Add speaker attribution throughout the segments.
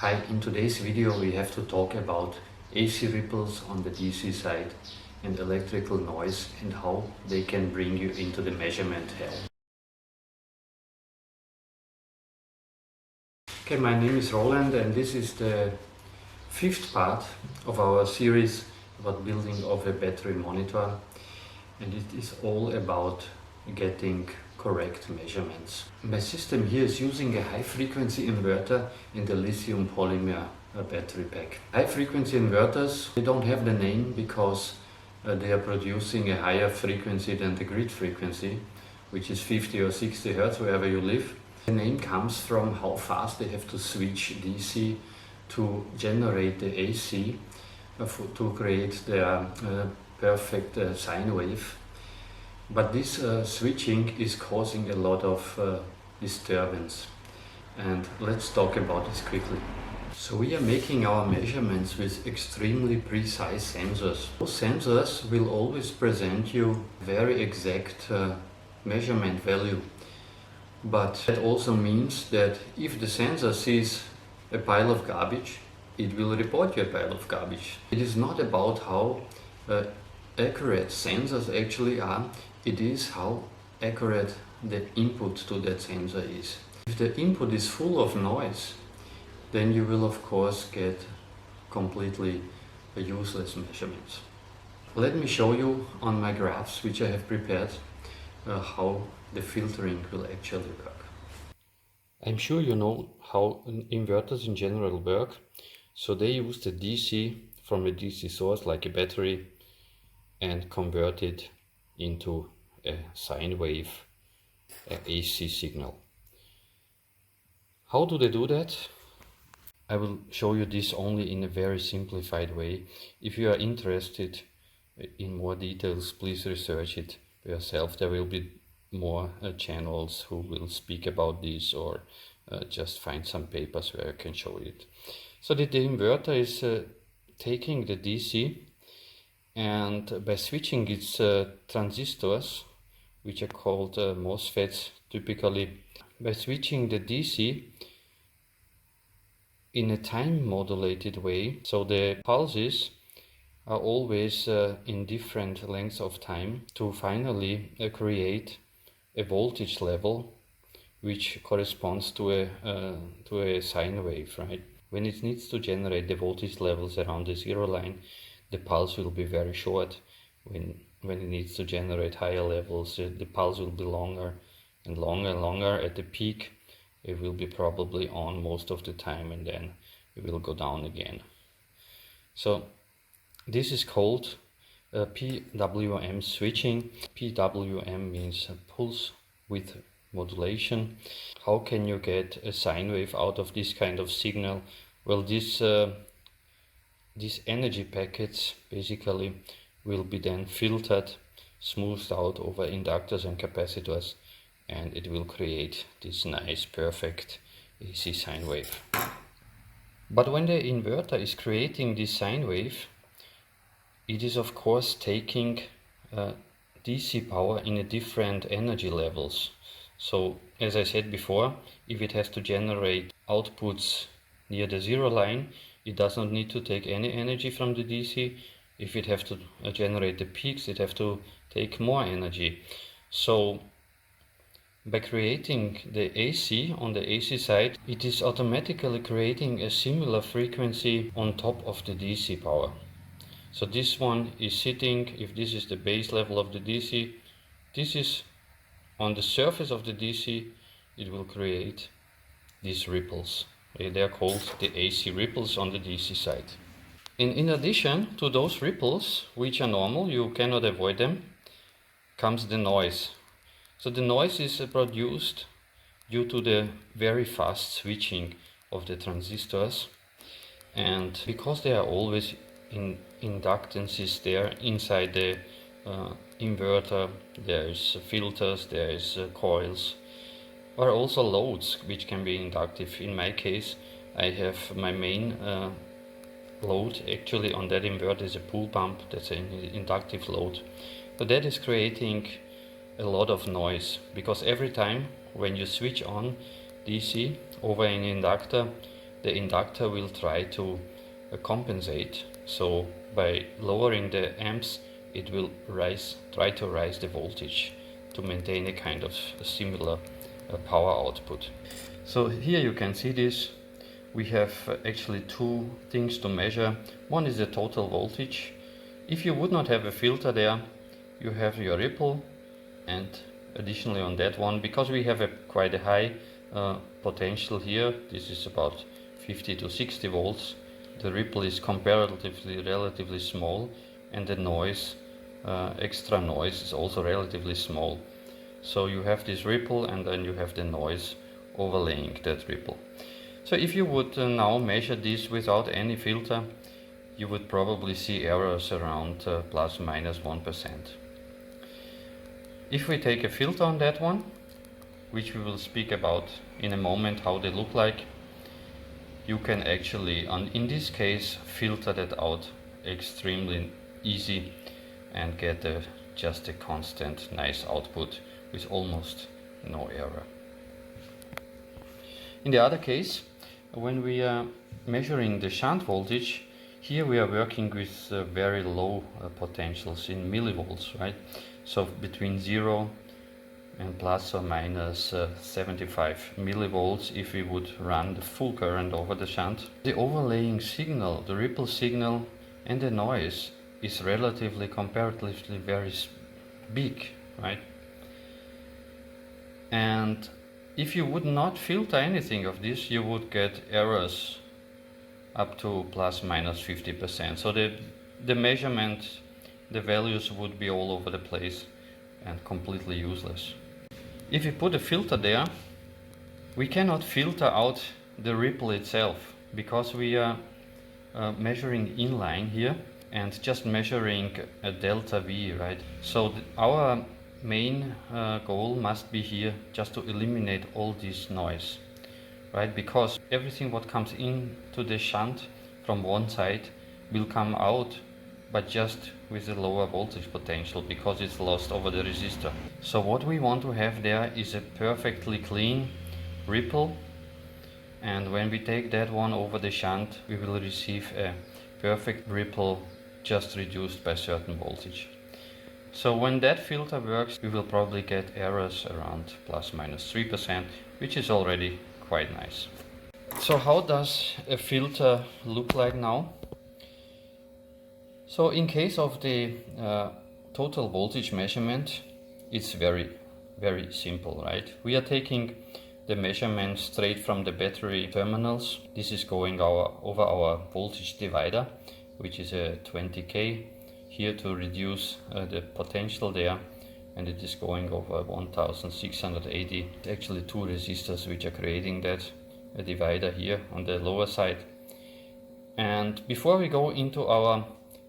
Speaker 1: Hi, in today's video we have to talk about AC ripples on the DC side and electrical noise and how they can bring you into the measurement hell. Okay, my name is Roland and this is the fifth part of our series about building of a battery monitor, and it is all about getting correct measurements. My system here is using a high frequency inverter in the lithium polymer battery pack. High frequency inverters, they don't have the name because they are producing a higher frequency than the grid frequency, which is 50 or 60 Hertz wherever you live. The name comes from how fast they have to switch DC to generate the AC to create their perfect sine wave. But this switching is causing a lot of disturbance, and let's talk about this quickly. So we are making our measurements with extremely precise sensors. Those sensors will always present you very exact measurement value, but that also means that if the sensor sees a pile of garbage, it will report you a pile of garbage. It is not about how accurate sensors actually are, it is how accurate the input to that sensor is. If the input is full of noise, then you will of course get completely useless measurements. Let me show you on my graphs, which I have prepared, how the filtering will actually work. I'm sure you know how inverters in general work. So they use the DC from a DC source like a battery and convert it into a sine wave, an AC signal. How do they do that? I will show you this only in a very simplified way. If you are interested in more details, please research it yourself. There will be more channels who will speak about this, or just find some papers where I can show it. So the inverter is taking the DC, and by switching its transistors, which are called MOSFETs typically, by switching the DC in a time modulated way, so the pulses are always in different lengths of time, to finally create a voltage level which corresponds to a sine wave, right? When it needs to generate the voltage levels around the zero line, the pulse will be very short. When it needs to generate higher levels, the pulse will be longer and longer and longer. At the peak, it will be probably on most of the time, and then it will go down again. So this is called PWM switching. PWM means pulse width modulation. How can you get a sine wave out of this kind of signal? Well, these energy packets basically will be then filtered, smoothed out over inductors and capacitors, and it will create this nice perfect AC sine wave. But when the inverter is creating this sine wave, it is of course taking DC power in a different energy levels. So as I said before, if it has to generate outputs near the zero line, it does not need to take any energy from the DC. If it has to generate the peaks, it has to take more energy. So by creating the AC on the AC side, it is automatically creating a similar frequency on top of the DC power. So this one is sitting, if this is the base level of the DC, this is on the surface of the DC, it will create these ripples. They are called the AC ripples on the DC side. In addition to those ripples, which are normal, you cannot avoid them, comes the noise. So the noise is produced due to the very fast switching of the transistors, and because there are always inductances there inside the inverter, there is filters, there is coils, or also loads which can be inductive. In my case, I have my main load actually on that inverter is a pool pump, that's an inductive load. But that is creating a lot of noise, because every time when you switch on DC over an inductor, the inductor will try to compensate. So by lowering the amps, it will try to raise the voltage to maintain a kind of similar power output. So here you can see this. We have actually two things to measure. One is the total voltage. If you would not have a filter there, you have your ripple, and additionally on that one, because we have quite a high potential here, this is about 50 to 60 volts, the ripple is comparatively relatively small, and the noise, extra noise, is also relatively small. So you have this ripple and then you have the noise overlaying that ripple. So if you would now measure this without any filter, you would probably see errors around plus minus 1%. If we take a filter on that one, which we will speak about in a moment how they look like, you can actually, in this case, filter that out extremely easy and get just a constant nice output with almost no error. In the other case, when we are measuring the shunt voltage, here we are working with very low potentials in millivolts, right? So between 0 and plus or minus 75 millivolts if we would run the full current over the shunt. The overlaying signal, the ripple signal and the noise is comparatively very big, right? And if you would not filter anything of this, you would get errors up to plus minus 50%. So the measurement, the values would be all over the place and completely useless. If you put a filter there, we cannot filter out the ripple itself because we are measuring inline here and just measuring a delta V, right? So our main goal must be here just to eliminate all this noise, right? Because everything what comes into the shunt from one side will come out, but just with a lower voltage potential because it's lost over the resistor. So what we want to have there is a perfectly clean ripple, and when we take that one over the shunt, we will receive a perfect ripple just reduced by certain voltage. So when that filter works, we will probably get errors around plus minus 3%, which is already quite nice. So how does a filter look like now? So in case of the total voltage measurement, it's very simple, right? We are taking the measurement straight from the battery terminals. This is going over our voltage divider, which is a 20K here to reduce the potential there, and it is going over 1680. Actually two resistors which are creating that divider here on the lower side. And before we go into our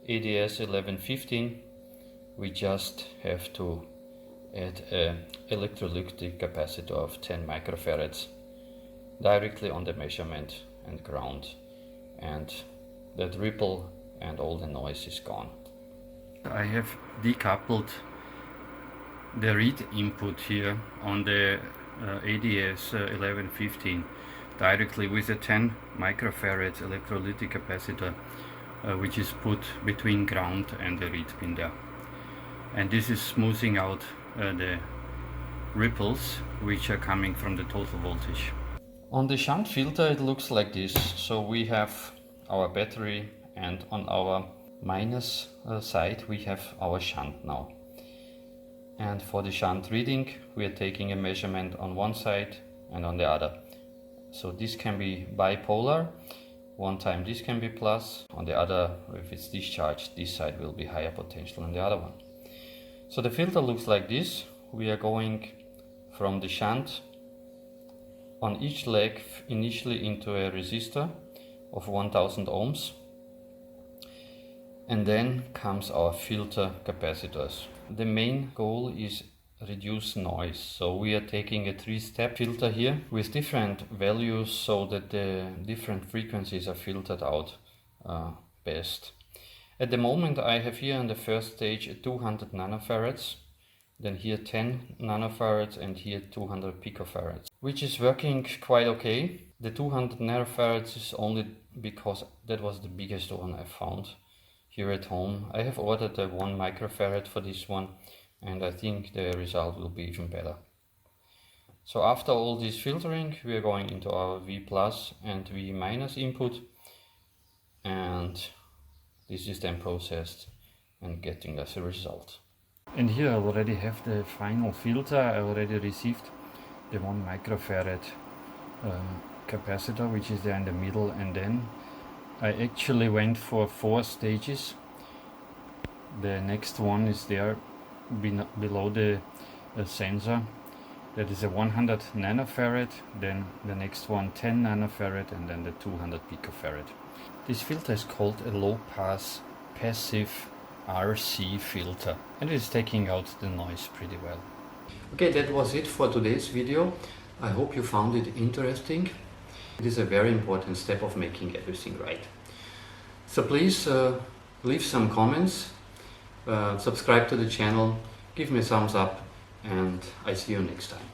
Speaker 1: ADS 1115, we just have to add an electrolytic capacitor of 10 microfarads directly on the measurement and ground, and that ripple and all the noise is gone. I have decoupled the read input here on the ADS 1115 directly with a 10 microfarad electrolytic capacitor, which is put between ground and the read pin there. And this is smoothing out the ripples which are coming from the total voltage. On the shunt filter it looks like this. So we have our battery, and on our minus side we have our shunt now. And for the shunt reading we are taking a measurement on one side and on the other. So this can be bipolar. One time this can be plus, on the other, if it's discharged, this side will be higher potential than the other one. So the filter looks like this. We are going from the shunt on each leg initially into a resistor of 1000 ohms, and then comes our filter capacitors. The main goal is reduce noise. So we are taking a 3-step filter here with different values so that the different frequencies are filtered out best. At the moment I have here in the first stage 200 nanofarads, then here 10 nanofarads and here 200 picofarads. which is working quite okay. The 200 nanofarads is only because that was the biggest one I found here at home. I have ordered a 1 microfarad for this one, and I think the result will be even better. So after all this filtering, we are going into our V plus and V minus input, and this is then processed and getting us a result. And here I already have the final filter. I already received the 1 microfarad capacitor, which is there in the middle, and then I actually went for 4 stages. The next one is there below the sensor. That is a 100 nanofarad, then the next one 10 nanofarad, and then the 200 picofarad. This filter is called a low pass passive RC filter, and it is taking out the noise pretty well. Okay, that was it for today's video. I hope you found it interesting. It is a very important step of making everything right. So please leave some comments, subscribe to the channel, give me a thumbs up, and I see you next time.